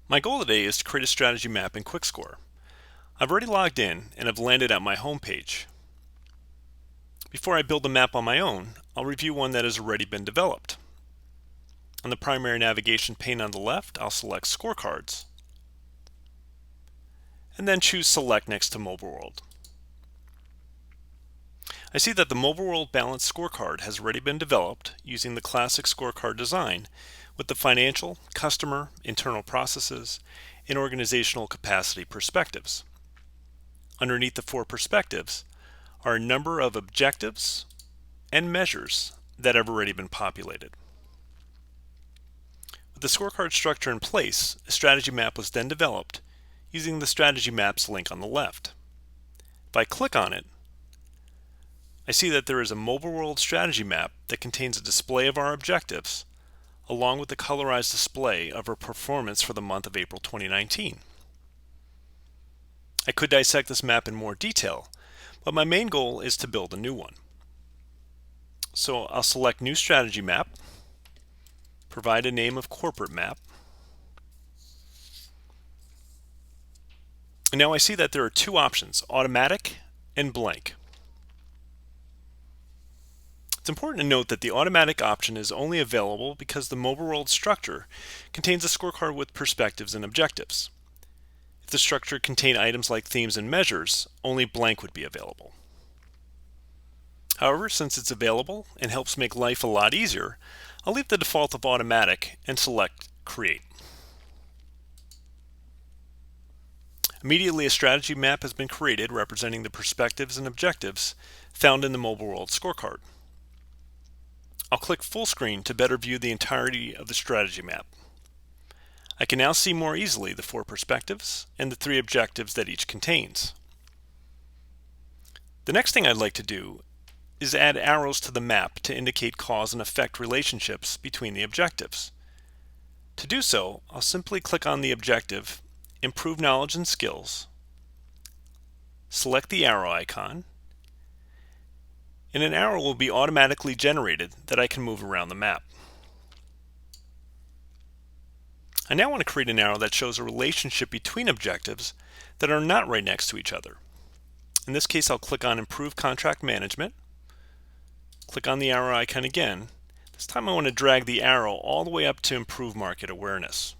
My goal today is to create a strategy map in QuickScore. I've already logged in and have landed at my home page. Before I build a map on my own, I'll review one that has already been developed. On the primary navigation pane on the left, I'll select Scorecards, and then choose Select next to Mobile World. I see that the Mobile World Balanced Scorecard has already been developed using the classic scorecard design with the financial, customer, internal processes, and organizational capacity perspectives. Underneath the four perspectives are a number of objectives and measures that have already been populated. With the scorecard structure in place, a strategy map was then developed using the Strategy Maps link on the left. If I click on it, I see that there is a Mobile World strategy map that contains a display of our objectives, along with the colorized display of our performance for the month of April 2019. I could dissect this map in more detail, but my main goal is to build a new one. So I'll select New Strategy Map, provide a name of Corporate Map, and now I see that there are two options, Automatic and Blank. It's important to note that the automatic option is only available because the Mobile World structure contains a scorecard with perspectives and objectives. If the structure contained items like themes and measures, only blank would be available. However, since it's available and helps make life a lot easier, I'll leave the default of automatic and select Create. Immediately, a strategy map has been created representing the perspectives and objectives found in the Mobile World scorecard. I'll click full screen to better view the entirety of the strategy map. I can now see more easily the four perspectives and the three objectives that each contains. The next thing I'd like to do is add arrows to the map to indicate cause and effect relationships between the objectives. To do so, I'll simply click on the objective, Improve Knowledge and Skills, select the arrow icon, and an arrow will be automatically generated that I can move around the map. I now want to create an arrow that shows a relationship between objectives that are not right next to each other. In this case, I'll click on Improve Contract Management, click on the arrow icon again. This time I want to drag the arrow all the way up to Improve Market Awareness.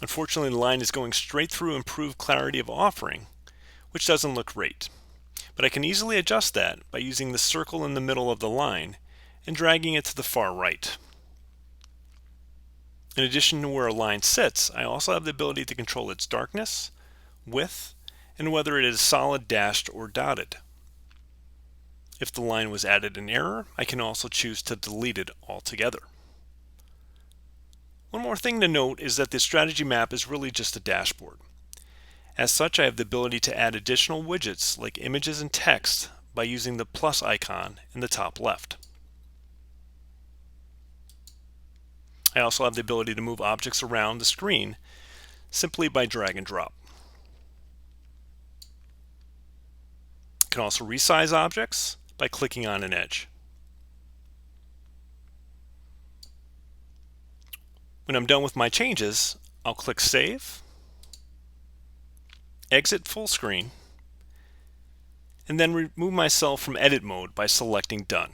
Unfortunately, the line is going straight through Improve Clarity of Offering, which doesn't look great. But I can easily adjust that by using the circle in the middle of the line and dragging it to the far right. In addition to where a line sits, I also have the ability to control its darkness, width, and whether it is solid, dashed, or dotted. If the line was added in error, I can also choose to delete it altogether. One more thing to note is that the strategy map is really just a dashboard. As such, I have the ability to add additional widgets like images and text by using the plus icon in the top left. I also have the ability to move objects around the screen simply by drag and drop. I can also resize objects by clicking on an edge. When I'm done with my changes, I'll click Save, exit full screen, and then remove myself from edit mode by selecting Done.